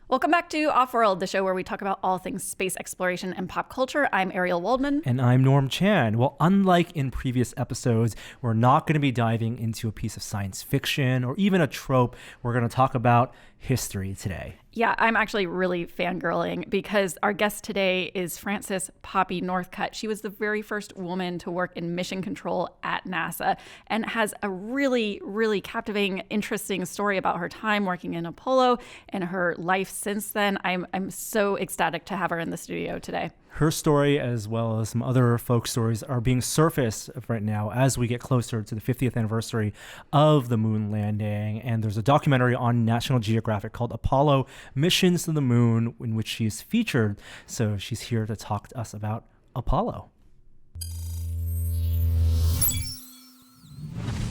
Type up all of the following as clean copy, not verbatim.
Welcome back to Offworld, the show where we talk about all things space exploration and pop culture. I'm Ariel Waldman. And I'm Norm Chan. Well, unlike in previous episodes, we're not going to be diving into a piece of science fiction or even a trope. We're going to talk about history today. Yeah, I'm actually really fangirling because our guest today is Frances Poppy Northcutt. She was the very first woman to work in mission control at NASA and has a really, really captivating, interesting story about her time working in Apollo and her life since then. I'm so ecstatic to have her in the studio today. Her story, as well as some other folk stories, are being surfaced right now as we get closer to the 50th anniversary of the moon landing. And there's a documentary on National Geographic called Apollo Missions to the Moon, in which she's featured. So she's here to talk to us about Apollo.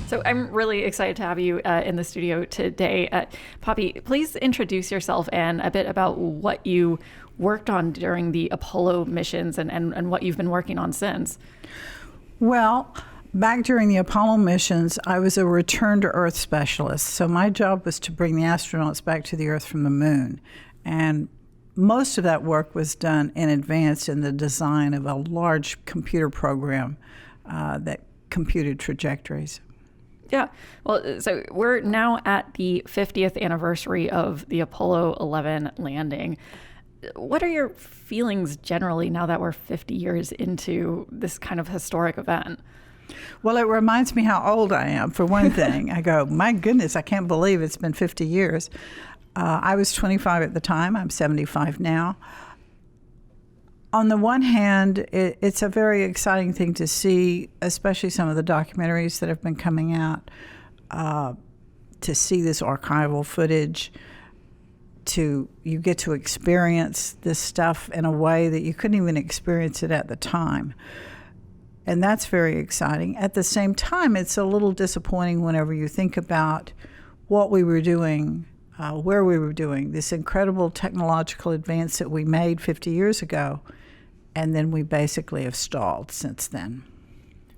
So I'm really excited to have you in the studio today. Poppy, please introduce yourself and a bit about what you worked on during the Apollo missions and what you've been working on since. Well, back during the Apollo missions, I was a return to Earth specialist. So my job was to bring the astronauts back to the Earth from the moon. And most of that work was done in advance in the design of a large computer program that computed trajectories. Yeah. Well, so we're now at the 50th anniversary of the Apollo 11 landing. What are your feelings generally now that we're 50 years into this kind of historic event? Well, it reminds me how old I am, for one thing. I go, my goodness, I can't believe it's been 50 years. I was 25 at the time. I'm 75 now. On the one hand, it's a very exciting thing to see, especially some of the documentaries that have been coming out, to see this archival footage. You get to experience this stuff in a way that you couldn't even experience it at the time. And that's very exciting. At the same time, it's a little disappointing whenever you think about what we were doing, where we were doing, this incredible technological advance that we made 50 years ago, and then we basically have stalled since then.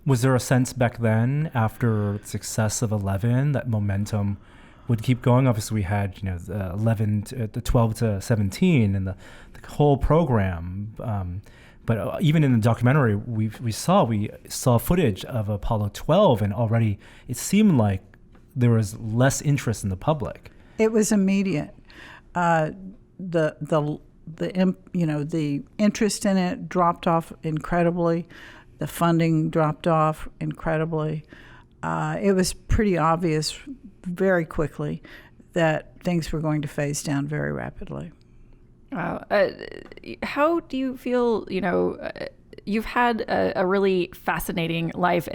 Was there a sense back then, after the success of 11, that momentum would keep going? Obviously, we had the 12 to 17 and the whole program. But even in the documentary, we saw footage of Apollo 12, and already it seemed like there was less interest in the public. It was immediate. The interest in it dropped off incredibly. The funding dropped off incredibly. It was pretty obvious very quickly that things were going to phase down very rapidly. Wow. How do you feel, you've had a really fascinating life,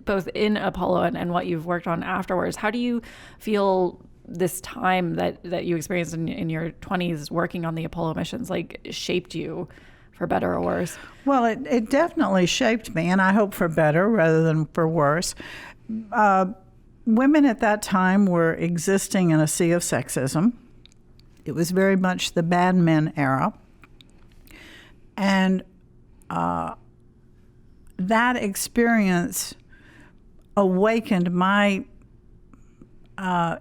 both in Apollo and what you've worked on afterwards. How do you feel this time that you experienced in your 20s working on the Apollo missions shaped you, for better or worse? Well, it definitely shaped me, and I hope for better rather than for worse. Women at that time were existing in a sea of sexism. It was very much the bad men era. And that experience awakened my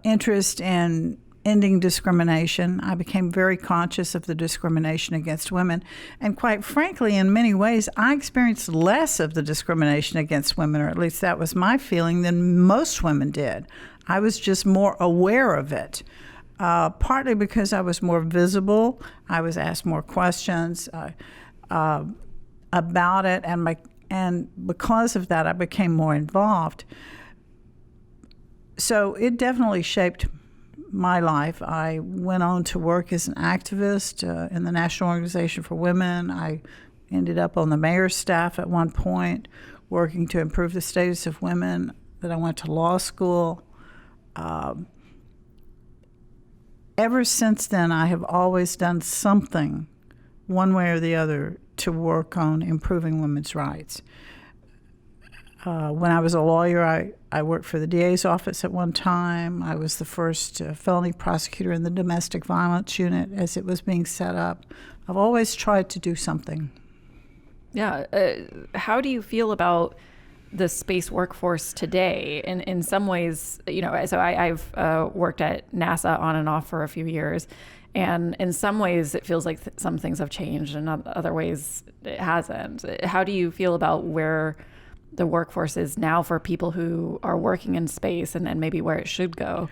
interest in ending discrimination. I became very conscious of the discrimination against women. And quite frankly, in many ways, I experienced less of the discrimination against women, or at least that was my feeling, than most women did. I was just more aware of it, partly because I was more visible. I was asked more questions about it, and because of that, I became more involved. So it definitely shaped my life. I went on to work as an activist in the National Organization for Women. I ended up on the mayor's staff at one point, working to improve the status of women. Then I went to law school. Ever since then, I have always done something, one way or the other, to work on improving women's rights. When I was a lawyer, I worked for the DA's office at one time. I was the first felony prosecutor in the domestic violence unit as it was being set up. I've always tried to do something. Yeah. How do you feel about the space workforce today? In some ways, so I've worked at NASA on and off for a few years, And in some ways, it feels like some things have changed, and in other ways, it hasn't. How do you feel about where the workforce is now for people who are working in space, and maybe where it should go?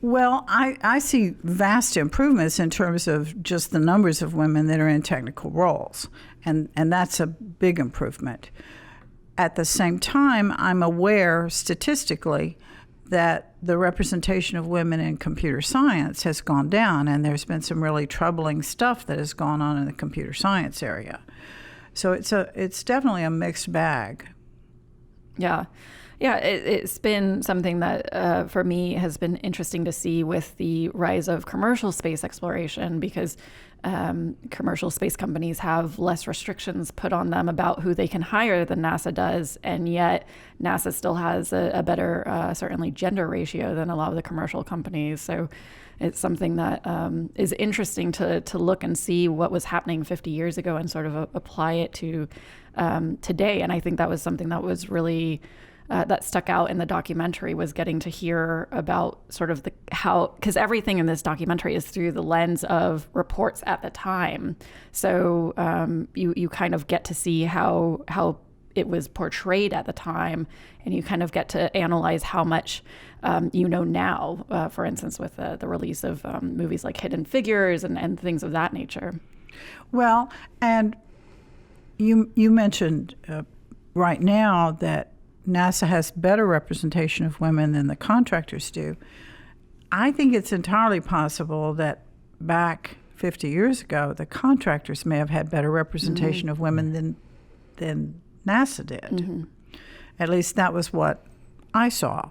Well, I see vast improvements in terms of just the numbers of women that are in technical roles, and that's a big improvement. At the same time, I'm aware statistically that the representation of women in computer science has gone down, and there's been some really troubling stuff that has gone on in the computer science area. So it's definitely a mixed bag. Yeah. Yeah, it's been something that, for me, has been interesting to see with the rise of commercial space exploration, because commercial space companies have less restrictions put on them about who they can hire than NASA does, and yet NASA still has a better, certainly, gender ratio than a lot of the commercial companies. So it's something that is interesting to look and see what was happening 50 years ago and sort of apply it to today. And I think that was something that was really... that stuck out in the documentary, was getting to hear about sort of because everything in this documentary is through the lens of reports at the time. So you kind of get to see how it was portrayed at the time, and you kind of get to analyze how much now, for instance, with the release of movies like Hidden Figures and things of that nature. Well, and you mentioned right now that NASA has better representation of women than the contractors do. I think it's entirely possible that back 50 years ago, the contractors may have had better representation of women than NASA did. Mm-hmm. At least that was what I saw.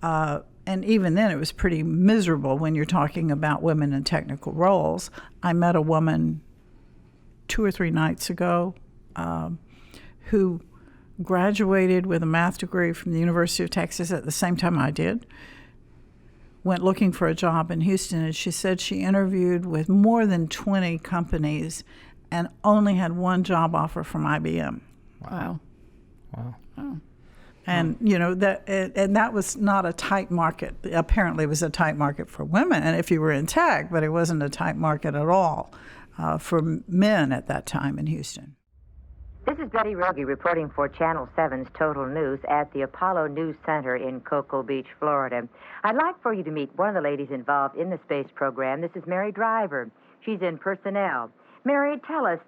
And even then, it was pretty miserable when you're talking about women in technical roles. I met a woman 2 or 3 nights ago who graduated with a math degree from the University of Texas at the same time I did, went looking for a job in Houston, and she said she interviewed with more than 20 companies and only had one job offer from IBM. Wow. And, that was not a tight market. Apparently it was a tight market for women, and if you were in tech, but it wasn't a tight market at all for men at that time in Houston. This is Betty Rogie reporting for Channel 7's Total News at the Apollo News Center in Cocoa Beach, Florida. I'd like for you to meet one of the ladies involved in the space program. This is Mary Driver. She's in personnel. Mary, tell us,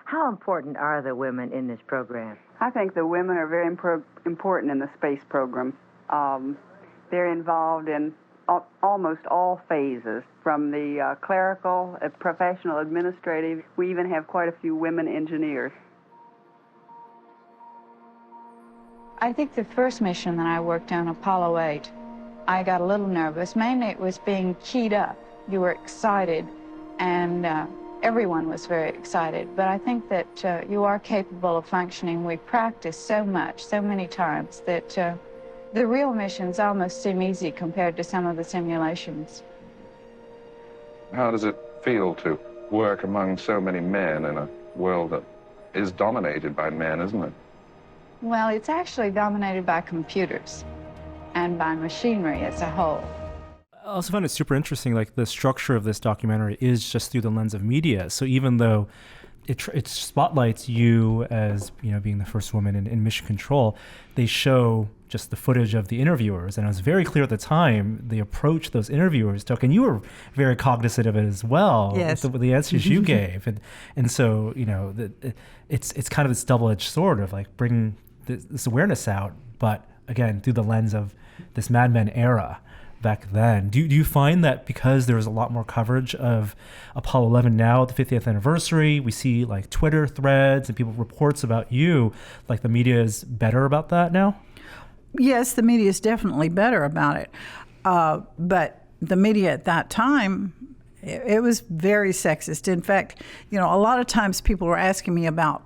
how important are the women in this program? I think the women are very important in the space program. They're involved in almost all phases, from the clerical, professional, administrative. We even have quite a few women engineers. I think the first mission that I worked on, Apollo 8, I got a little nervous. Mainly it was being keyed up. You were excited, and everyone was very excited. But I think that you are capable of functioning. We practice so much, so many times, that the real missions almost seem easy compared to some of the simulations. How does it feel to work among so many men in a world that is dominated by men, isn't it? Well, it's actually dominated by computers and by machinery as a whole. I also found it super interesting, like the structure of this documentary is just through the lens of media. So even though it spotlights you as, being the first woman in mission control, they show just the footage of the interviewers. And it was very clear at the time the approach those interviewers took. And you were very cognizant of it as well. Yes. With the answers you gave. And so, it's kind of this double-edged sword of like bringing this awareness out, but again, through the lens of this Mad Men era back then. Do you find that because there was a lot more coverage of Apollo 11 now at the 50th anniversary, we see like Twitter threads and people reports about you, like the media is better about that now? Yes, the media is definitely better about it. But the media at that time, it was very sexist. In fact, a lot of times people were asking me about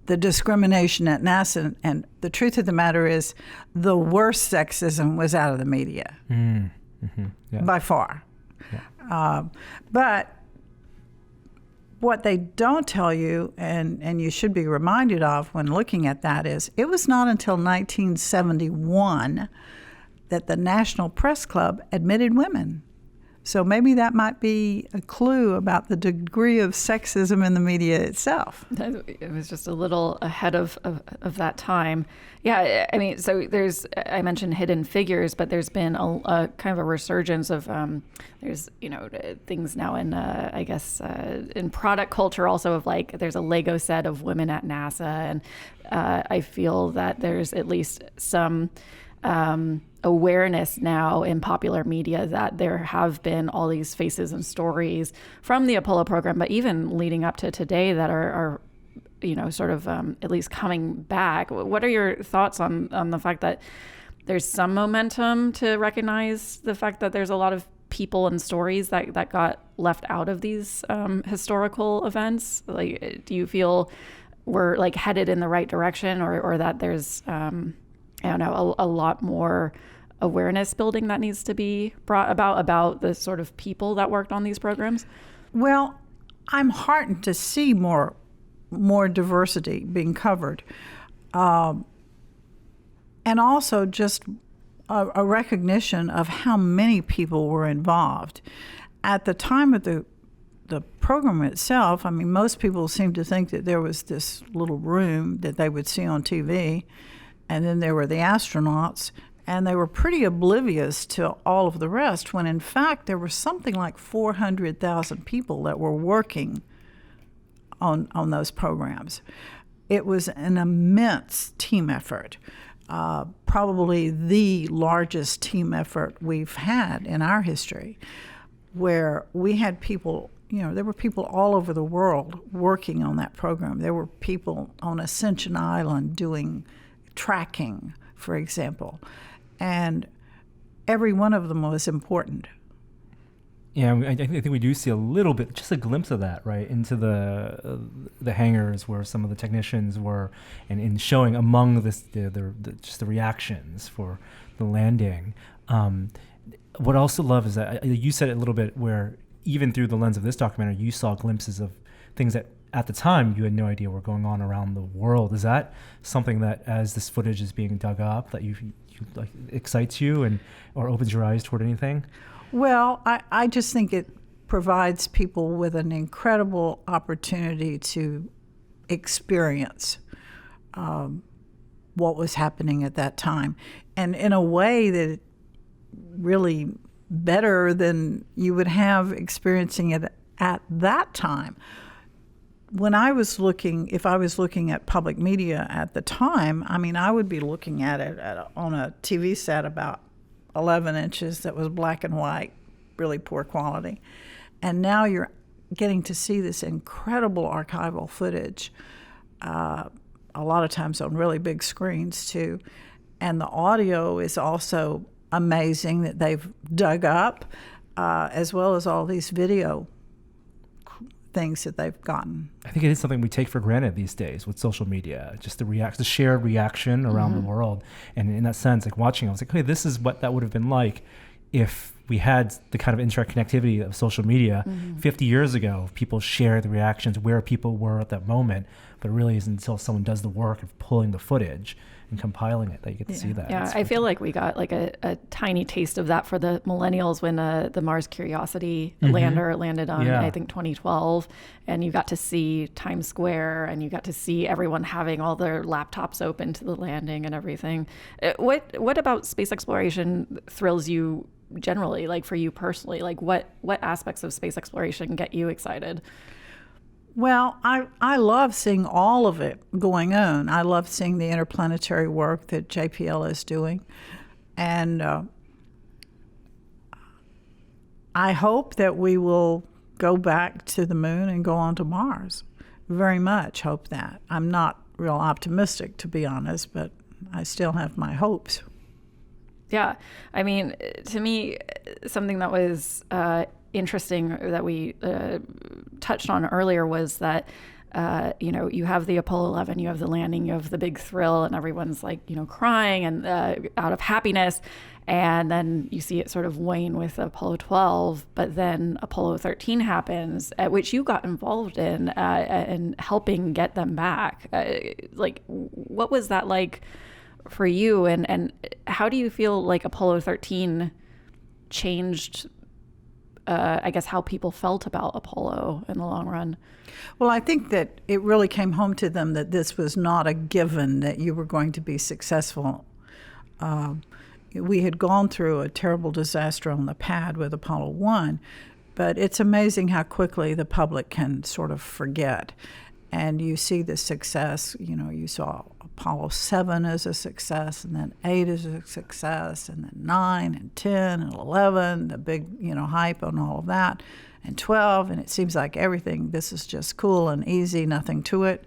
the discrimination at NASA, and the truth of the matter is the worst sexism was out of the media, by far. Yeah. But what they don't tell you, and you should be reminded of when looking at that, is it was not until 1971 that the National Press Club admitted women. So maybe that might be a clue about the degree of sexism in the media itself. It was just a little ahead of that time. Yeah, I mean, so I mentioned Hidden Figures, but there's been a kind of a resurgence of, there's, things now in, I guess, in product culture also of like, there's a Lego set of women at NASA. And I feel that there's at least some awareness now in popular media that there have been all these faces and stories from the Apollo program, but even leading up to today that are sort of at least coming back. What are your thoughts on the fact that there's some momentum to recognize the fact that there's a lot of people and stories that got left out of these historical events? Like, do you feel we're like headed in the right direction, or that there's a lot more awareness building that needs to be brought about the sort of people that worked on these programs? Well, I'm heartened to see more diversity being covered, and also just a recognition of how many people were involved. At the time of the program itself, I mean, most people seem to think that there was this little room that they would see on TV, and then there were the astronauts, and they were pretty oblivious to all of the rest, when in fact there were something like 400,000 people that were working on those programs. It was an immense team effort, probably the largest team effort we've had in our history, where we had people, there were people all over the world working on that program. There were people on Ascension Island doing tracking, for example, and every one of them was important. Yeah, I think we do see a little bit, just a glimpse of that, right, into the hangars where some of the technicians were, and in showing among just the reactions for the landing. What I also love is that you said it a little bit, where even through the lens of this documentary, you saw glimpses of things that at the time you had no idea were going on around the world. Is that something that, as this footage is being dug up, that you like excites you or opens your eyes toward anything? Well, I just think it provides people with an incredible opportunity to experience what was happening at that time, and in a way that really better than you would have experiencing it at that time. When I was looking, if I was looking at public media at the time, I mean, I would be looking at it on a TV set about 11 inches that was black and white, really poor quality. And now you're getting to see this incredible archival footage, a lot of times on really big screens too. And the audio is also amazing that they've dug up, as well as all these video things that they've gotten. I think it is something we take for granted these days with social media, just the shared reaction around the world. And in that sense, like watching, I was like, hey, this is what that would have been like if we had the kind of interconnectivity of social media 50 years ago. People share the reactions, where people were at that moment, but it really isn't until someone does the work of pulling the footage and compiling it that you get to see that. Yeah, I feel like we got like a tiny taste of that for the millennials when the Mars Curiosity lander landed on, I think, 2012. And you got to see Times Square, and you got to see everyone having all their laptops open to the landing and everything. What about space exploration thrills you generally, like for you personally? Like what aspects of space exploration get you excited? Well, I love seeing all of it going on. I love seeing the interplanetary work that JPL is doing. And I hope that we will go back to the moon and go on to Mars. Very much hope that. I'm not real optimistic, to be honest, but I still have my hopes. Yeah. I mean, to me, something that was interesting that we touched on earlier was that, you have the Apollo 11, you have the landing, you have the big thrill, and everyone's like, crying and out of happiness. And then you see it sort of wane with Apollo 12, but then Apollo 13 happens, at which you got involved in helping get them back. Like, what was that like for you? And how do you feel like Apollo 13 changed I guess, how people felt about Apollo in the long run? Well, I think that it really came home to them that this was not a given that you were going to be successful. We had gone through a terrible disaster on the pad with Apollo 1, but it's amazing how quickly the public can sort of forget. And you see the success, you saw Apollo 7 as a success, and then 8 as a success, and then 9 and 10 and 11, the big, hype on all of that, and 12, and it seems like everything, this is just cool and easy, nothing to it.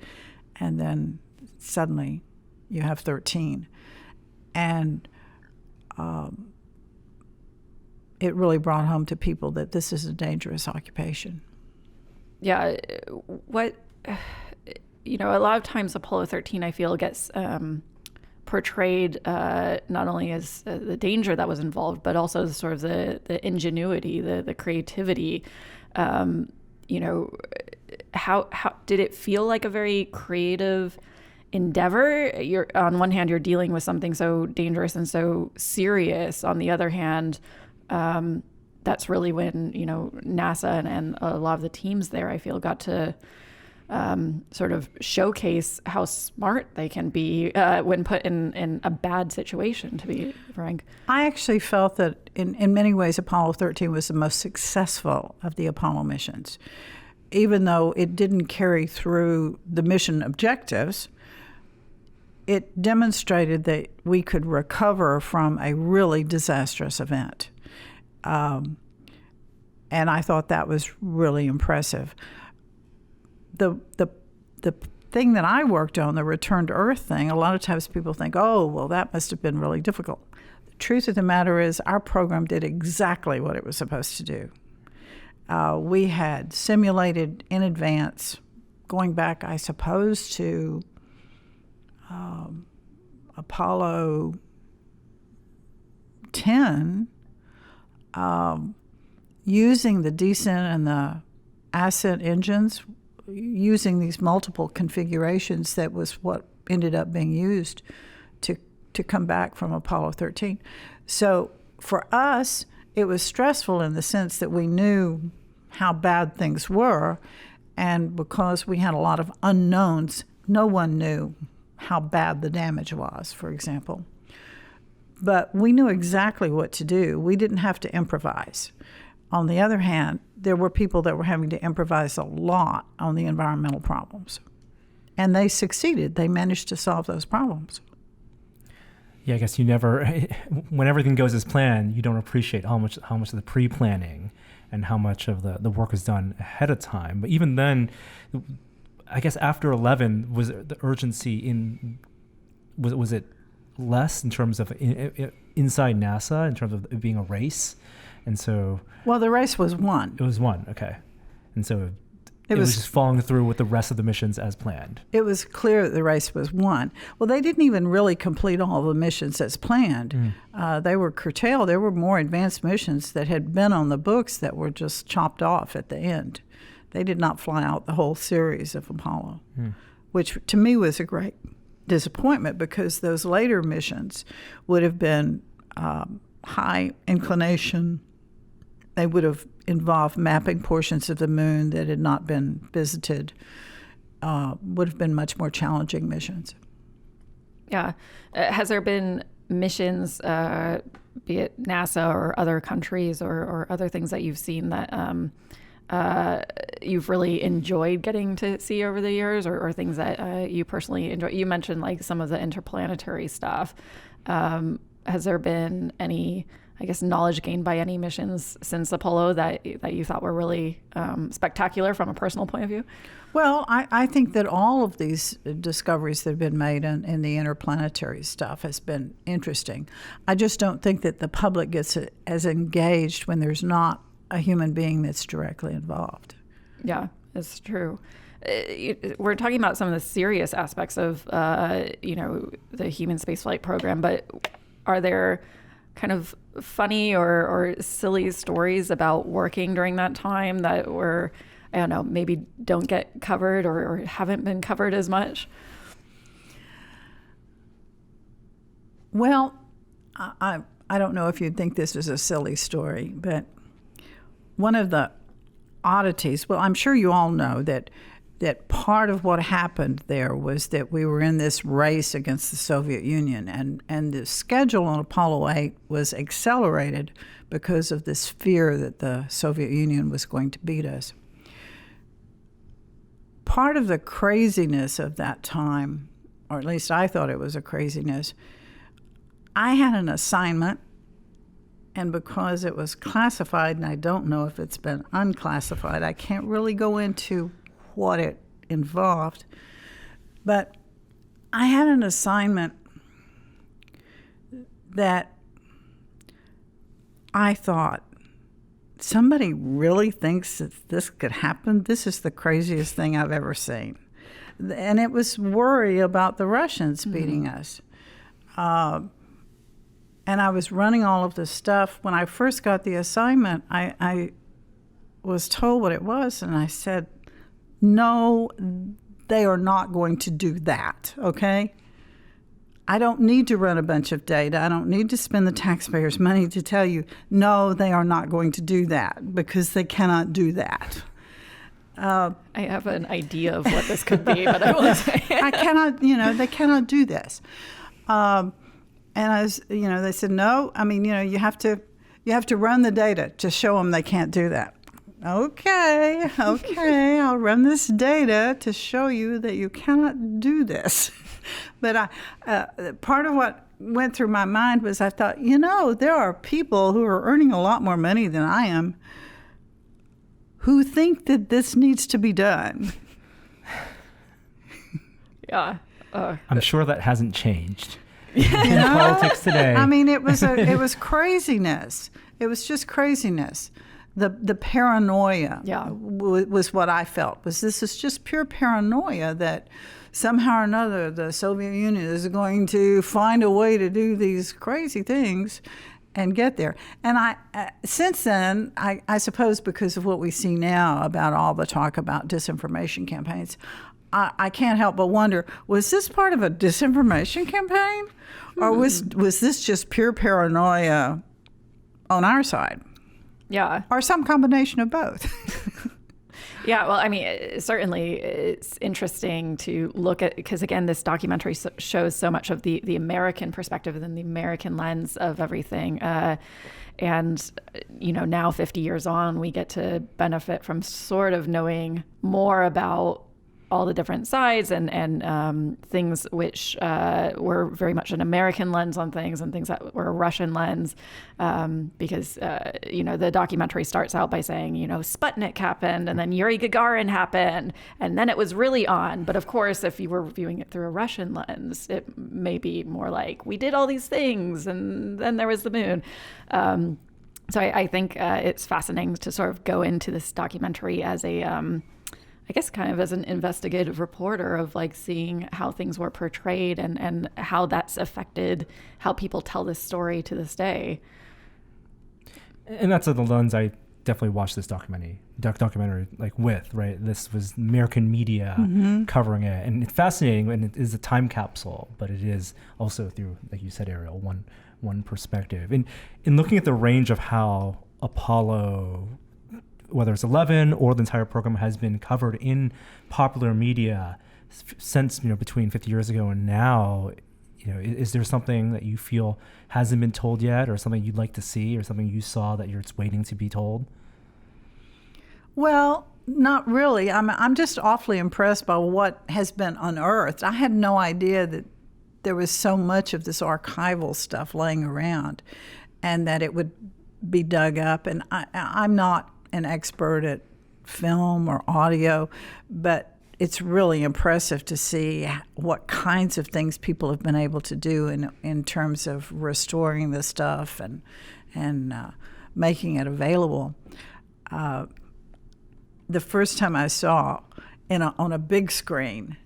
And then suddenly you have 13. And it really brought home to people that this is a dangerous occupation. Yeah, a lot of times Apollo 13, I feel, gets portrayed not only as the danger that was involved, but also sort of the ingenuity, the creativity. How did it feel like a very creative endeavor? On one hand, you're dealing with something so dangerous and so serious. On the other hand, that's really when NASA and a lot of the teams there, I feel, got to sort of showcase how smart they can be when put in a bad situation, to be frank. I actually felt that in many ways Apollo 13 was the most successful of the Apollo missions. Even though it didn't carry through the mission objectives, it demonstrated that we could recover from a really disastrous event. And I thought that was really impressive. The thing that I worked on, the return to Earth thing, a lot of times people think, oh, well, that must have been really difficult. The truth of the matter is our program did exactly what it was supposed to do. We had simulated in advance, going back, I suppose, to Apollo 10, using the descent and the ascent engines, using these multiple configurations. That was what ended up being used to come back from Apollo 13. So for us, it was stressful in the sense that we knew how bad things were, and because we had a lot of unknowns, no one knew how bad the damage was, for example. But we knew exactly what to do. We didn't have to improvise. On the other hand, there were people that were having to improvise a lot on the environmental problems. And they succeeded. They managed to solve those problems. Yeah, I guess you never, when everything goes as planned, you don't appreciate how much of the pre-planning and how much of the work is done ahead of time. But even then, I guess after 11, was the urgency was it less in terms of inside NASA, in terms of it being a race? And so... Well, the race was won. It was won, okay. And so it was just following through with the rest of the missions as planned. It was clear that the race was won. Well, they didn't even really complete all the missions as planned. They were curtailed. There were more advanced missions that had been on the books that were just chopped off at the end. They did not fly out the whole series of Apollo, which to me was a great disappointment, because those later missions would have been high inclination. They would have involved mapping portions of the moon that had not been visited, would have been much more challenging missions. Yeah. Has there been missions, be it NASA or other countries or other things that you've seen that you've really enjoyed getting to see over the years, or things that you personally enjoy? You mentioned like some of the interplanetary stuff. Has there been any, I guess, knowledge gained by any missions since Apollo that you thought were really spectacular from a personal point of view? Well, I think that all of these discoveries that have been made in the interplanetary stuff has been interesting. I just don't think that the public gets as engaged when there's not a human being that's directly involved. Yeah, it's true. We're talking about some of the serious aspects of, the human spaceflight program, but are there kind of funny or silly stories about working during that time that were, I don't know, maybe don't get covered or haven't been covered as much? Well, I don't know if you'd think this is a silly story, but one of the oddities, well, I'm sure you all know that part of what happened there was that we were in this race against the Soviet Union, and the schedule on Apollo 8 was accelerated because of this fear that the Soviet Union was going to beat us. Part of the craziness of that time, or at least I thought it was a craziness, I had an assignment, and because it was classified, and I don't know if it's been unclassified, I can't really go into what it involved, but I had an assignment that I thought, somebody really thinks that this could happen? This is the craziest thing I've ever seen. And it was worry about the Russians beating us. And I was running all of this stuff. When I first got the assignment, I was told what it was, and I said, no, they are not going to do that, okay? I don't need to run a bunch of data. I don't need to spend the taxpayers' money to tell you, no, they are not going to do that, because they cannot do that. I have an idea of what this could be, but I won't say it. I cannot, they cannot do this. And they said, no, you have to run the data to show them they can't do that. Okay, I'll run this data to show you that you cannot do this. But part of what went through my mind was I thought, there are people who are earning a lot more money than I am who think that this needs to be done. Yeah. I'm sure that hasn't changed in politics today. It was craziness. It was just craziness. The paranoia was what I felt. This is just pure paranoia that somehow or another the Soviet Union is going to find a way to do these crazy things and get there. And since then, I suppose because of what we see now about all the talk about disinformation campaigns, I can't help but wonder, was this part of a disinformation campaign? Or was this just pure paranoia on our side? Yeah. Or some combination of both. Yeah, well, certainly it's interesting to look at, because again, this documentary shows so much of the American perspective and the American lens of everything. And, now 50 years on, we get to benefit from sort of knowing more about all the different sides and things which were very much an American lens on things and things that were a Russian lens, because the documentary starts out by saying Sputnik happened and then Yuri Gagarin happened and then it was really on. But of course, if you were viewing it through a Russian lens, it may be more like we did all these things and then there was the moon. So I think it's fascinating to sort of go into this documentary as I guess kind of as an investigative reporter of seeing how things were portrayed and how that's affected how people tell this story to this day. And that's the lens I definitely watched this documentary with, right? This was American media covering it. And it's fascinating, and it is a time capsule, but it is also through, like you said, Ariel, one perspective. And in looking at the range of how Apollo, whether it's 11 or the entire program, has been covered in popular media since between 50 years ago and now, is there something that you feel hasn't been told yet, or something you'd like to see, or something you saw that you're just waiting to be told? Well, not really. I'm just awfully impressed by what has been unearthed. I had no idea that there was so much of this archival stuff laying around, and that it would be dug up. And I'm not an expert at film or audio, but it's really impressive to see what kinds of things people have been able to do in terms of restoring the stuff and making it available. The first time I saw on a big screen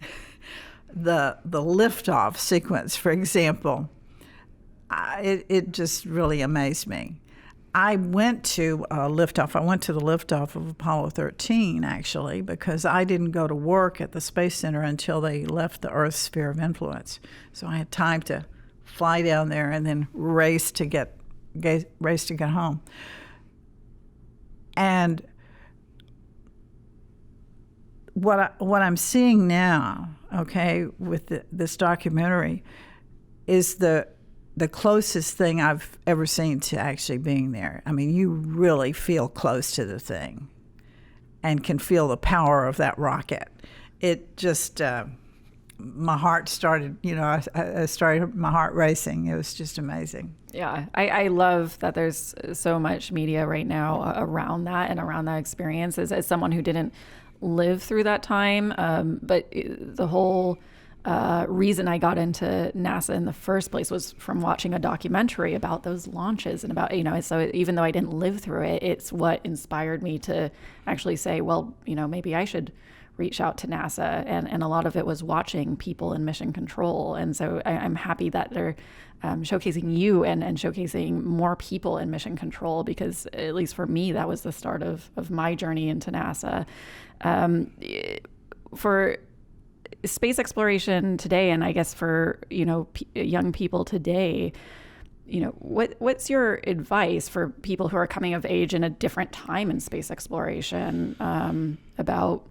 the liftoff sequence, for example, it just really amazed me. I went to liftoff. I went to the liftoff of Apollo 13, actually, because I didn't go to work at the Space Center until they left the Earth's sphere of influence. So I had time to fly down there and then race to get home. And what I'm seeing now, okay, with this documentary, is the closest thing I've ever seen to actually being there. I mean, you really feel close to the thing and can feel the power of that rocket. It just, my heart started, I started my heart racing. It was just amazing. Yeah, I love that there's so much media right now around that and around that experience. As someone who didn't live through that time, but the whole reason I got into NASA in the first place was from watching a documentary about those launches and about, so even though I didn't live through it, it's what inspired me to actually say, well, maybe I should reach out to NASA. And a lot of it was watching people in mission control. And so I'm happy that they're showcasing you and showcasing more people in mission control, because at least for me, that was the start of my journey into NASA. For space exploration today, and I guess for, young people today, what's your advice for people who are coming of age in a different time in space exploration, about,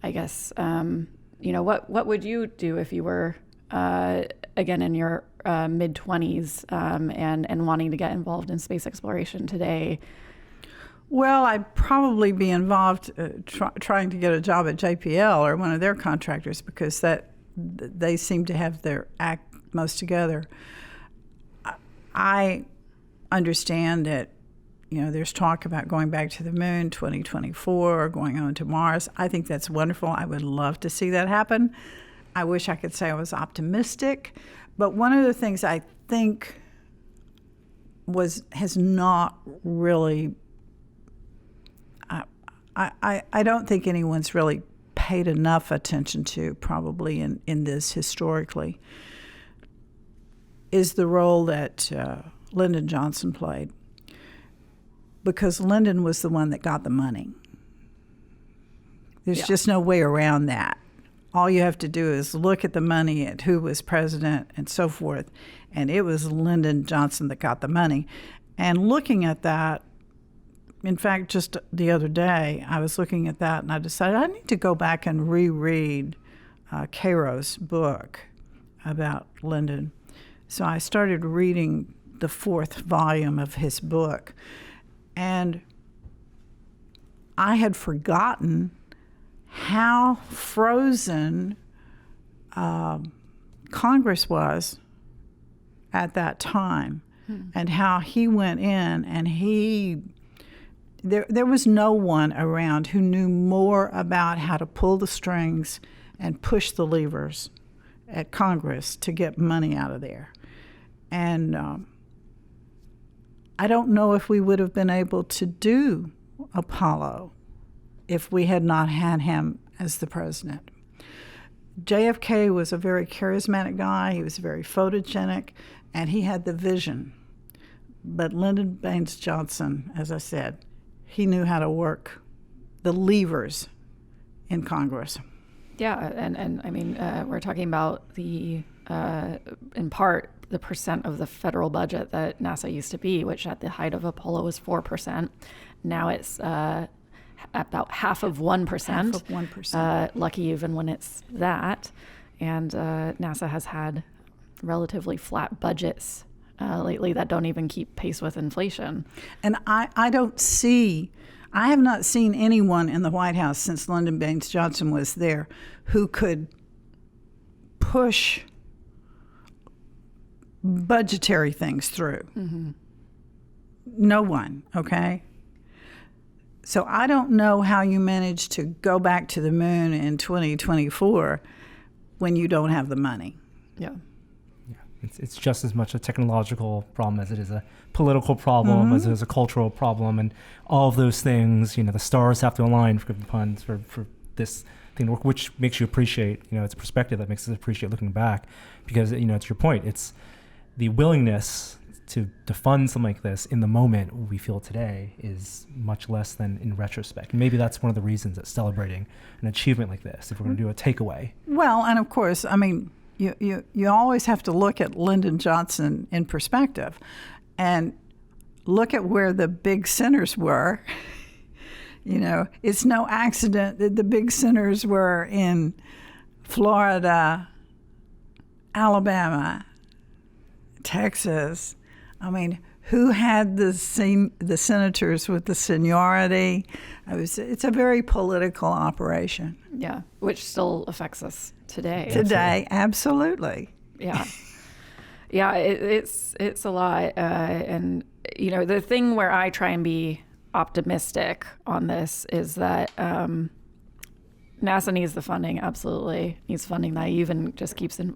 I guess, what would you do if you were, again, in your mid-20s and wanting to get involved in space exploration today? Well, I'd probably be involved trying to get a job at JPL or one of their contractors, because they seem to have their act most together. I understand that, there's talk about going back to the moon 2024 or going on to Mars. I think that's wonderful. I would love to see that happen. I wish I could say I was optimistic. But one of the things I think has not really, I don't think anyone's really paid enough attention to, probably in this historically, is the role that Lyndon Johnson played. Because Lyndon was the one that got the money. There's just no way around that. All you have to do is look at the money, at who was president and so forth, and it was Lyndon Johnson that got the money. And looking at that, in fact, just the other day, I was looking at that and I decided I need to go back and reread Cairo's book about Lyndon. So I started reading the 4th volume of his book. And I had forgotten how frozen Congress was at that time, and how he went in and there was no one around who knew more about how to pull the strings and push the levers at Congress to get money out of there. And I don't know if we would have been able to do Apollo if we had not had him as the president. JFK was a very charismatic guy. He was very photogenic, and he had the vision. But Lyndon Baines Johnson, as I said, he knew how to work the levers in Congress. Yeah, and I mean, we're talking about the, in part, the percent of the federal budget that NASA used to be, which at the height of Apollo was 4%. Now it's about half of 1%. Half of 1%. Lucky even when it's that. And NASA has had relatively flat budgets lately that don't even keep pace with inflation. And I have not seen anyone in the White House since Lyndon Baines Johnson was there who could push budgetary things through. Mm-hmm. No one, okay? So I don't know how you manage to go back to the moon in 2024 when you don't have the money. Yeah. It's just as much a technological problem as it is a political problem, as it is a cultural problem, and all of those things, the stars have to align, for puns, for this thing to work, which makes you appreciate, it's a perspective that makes us appreciate looking back, because, to your point, it's the willingness to fund something like this in the moment we feel today is much less than in retrospect. Maybe that's one of the reasons that celebrating an achievement like this, if we're going to do a takeaway. Well, and of course, I mean, you always have to look at Lyndon Johnson in perspective and look at where the big sinners were It's no accident that the big centers were in Florida, Alabama, Texas. I mean, who had the senators with the seniority? It's a very political operation. Yeah, which still affects us today. Today, absolutely. Yeah. Yeah, it's a lot. And, the thing where I try and be optimistic on this is that NASA needs the funding, absolutely. Needs funding that even just keeps in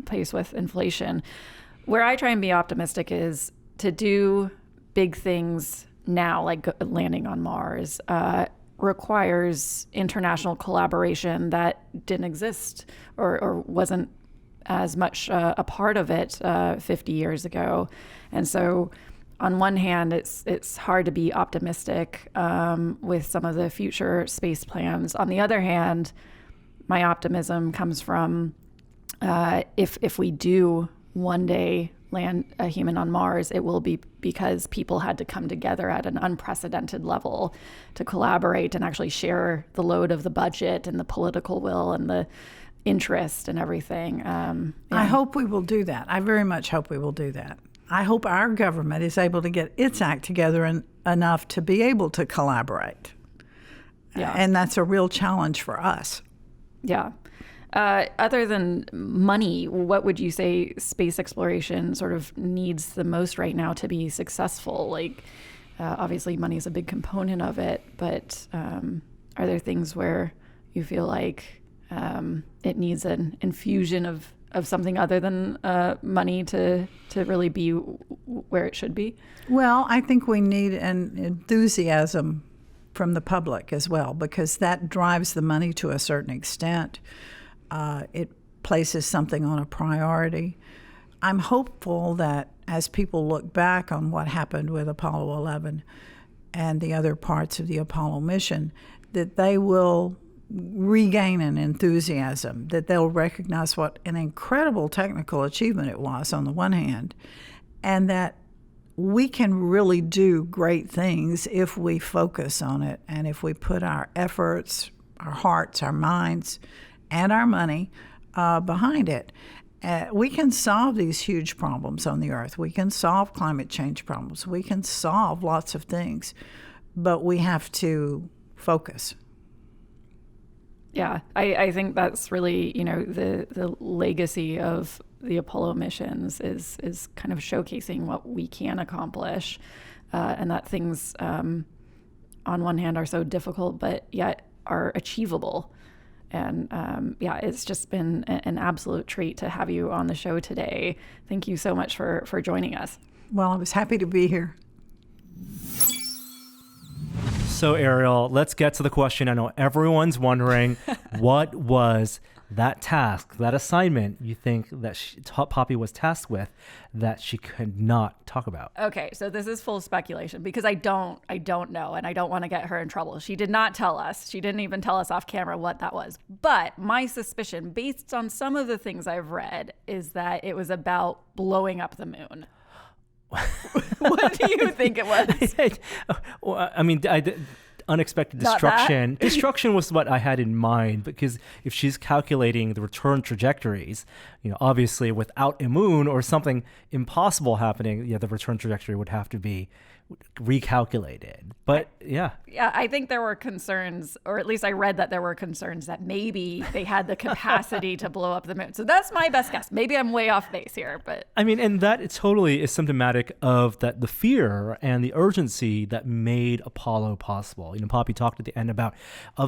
pace with inflation. Where I try and be optimistic is to do big things now, like landing on Mars, requires international collaboration that didn't exist or wasn't as much a part of it 50 years ago. And so on one hand, it's hard to be optimistic with some of the future space plans. On the other hand, my optimism comes from if we do one day land a human on Mars, it will be because people had to come together at an unprecedented level to collaborate and actually share the load of the budget and the political will and the interest and everything. I hope we will do that. I very much hope we will do that. I hope our government is able to get its act together enough to be able to collaborate. Yeah. And that's a real challenge for us. Yeah. Other than money, what would you say space exploration sort of needs the most right now to be successful? Like, obviously money is a big component of it, but are there things where you feel like it needs an infusion of something other than money to really be where it should be? Well, I think we need an enthusiasm from the public as well, because that drives the money to a certain extent. It places something on a priority. I'm hopeful that as people look back on what happened with Apollo 11 and the other parts of the Apollo mission, that they will regain an enthusiasm, that they'll recognize what an incredible technical achievement it was on the one hand, and that we can really do great things if we focus on it and if we put our efforts, our hearts, our minds, and our money behind it. We can solve these huge problems on the Earth. We can solve climate change problems. We can solve lots of things, but we have to focus. Yeah, I think that's really, the legacy of the Apollo missions is kind of showcasing what we can accomplish, and that things on one hand are so difficult, but yet are achievable. And it's just been an absolute treat to have you on the show today. Thank you so much for joining us. Well, I was happy to be here. So, Ariel, let's get to the question. I know everyone's wondering, what was that task, that assignment you think that Poppy was tasked with that she could not talk about? Okay, so this is full speculation because I don't know, and I don't want to get her in trouble. She did not tell us. She didn't even tell us off camera what that was. But my suspicion, based on some of the things I've read, is that it was about blowing up the moon. What do you think it was? Well, I mean, unexpected destruction. Destruction was what I had in mind, because if she's calculating the return trajectories, obviously without a moon or something impossible happening, the return trajectory would have to be recalculated. But yeah, I think there were concerns, or at least I read that there were concerns that maybe they had the capacity to blow up the moon. So that's my best guess. Maybe I'm way off base here, but I mean, and that it totally is symptomatic of that the fear and the urgency that made Apollo possible. Poppy talked at the end about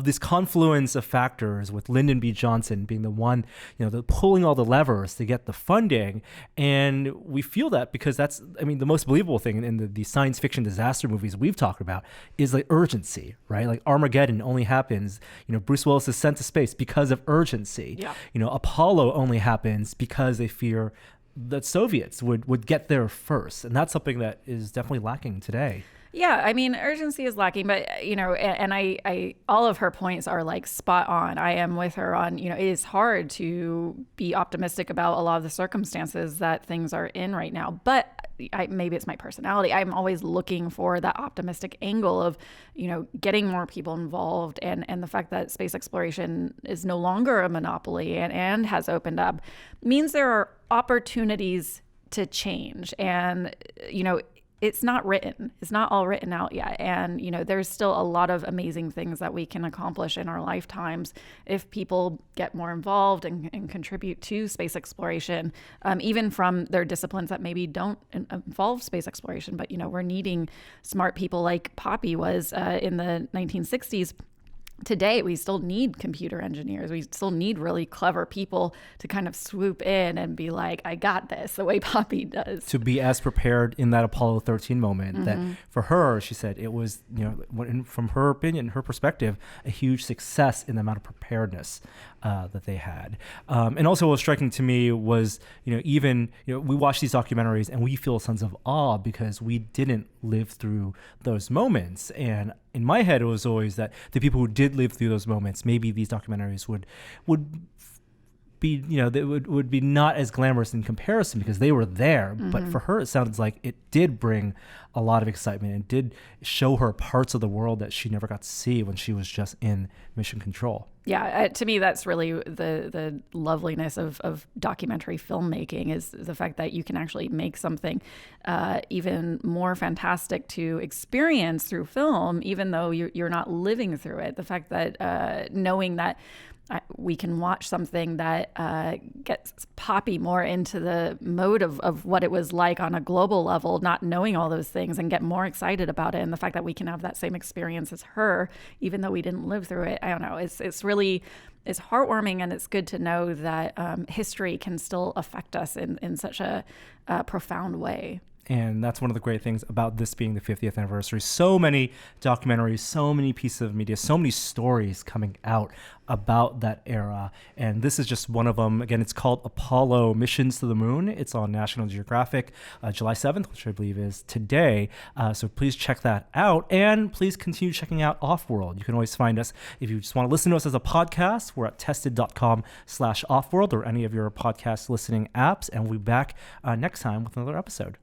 this confluence of factors, with Lyndon B. Johnson being the one, the pulling all the levers to get the funding, and we feel that because that's, the most believable thing in the science fiction disaster movies we've talked about is like urgency, right? Like Armageddon only happens, Bruce Willis is sent to space because of urgency. Yeah. Apollo only happens because they fear that Soviets would get there first. And that's something that is definitely lacking today. Yeah, I mean, urgency is lacking, but and I all of her points are like spot on. I am with her on, it is hard to be optimistic about a lot of the circumstances that things are in right now. But maybe it's my personality. I'm always looking for that optimistic angle of, getting more people involved, and the fact that space exploration is no longer a monopoly and has opened up means there are opportunities to change. And, it's not written. It's not all written out yet. And, there's still a lot of amazing things that we can accomplish in our lifetimes if people get more involved and contribute to space exploration, even from their disciplines that maybe don't involve space exploration. But, we're needing smart people like Poppy was in the 1960s. Today, we still need computer engineers. We still need really clever people to kind of swoop in and be like, I got this, the way Poppy does. To be as prepared in that Apollo 13 moment that for her, she said it was, from her opinion, her perspective, a huge success in the amount of preparedness that they had. And also what was striking to me was, we watch these documentaries and we feel a sense of awe because we didn't live through those moments. And in my head, it was always that the people who did live through those moments, maybe these documentaries would be, they would be not as glamorous in comparison because they were there. But for her, it sounds like it did bring a lot of excitement and did show her parts of the world that she never got to see when she was just in mission control. Yeah, to me, that's really the loveliness of documentary filmmaking is the fact that you can actually make something even more fantastic to experience through film, even though you're not living through it. The fact that knowing that we can watch something that gets Poppy more into the mode of what it was like on a global level, not knowing all those things, and get more excited about it. And the fact that we can have that same experience as her, even though we didn't live through it. I don't know. It's really heartwarming, and it's good to know that history can still affect us in such a profound way. And that's one of the great things about this being the 50th anniversary. So many documentaries, so many pieces of media, so many stories coming out about that era. And this is just one of them. Again, it's called Apollo Missions to the Moon. It's on National Geographic, July 7th, which I believe is today. So please check that out. And please continue checking out Offworld. You can always find us if you just want to listen to us as a podcast. We're at tested.com/Offworld or any of your podcast listening apps. And we'll be back next time with another episode.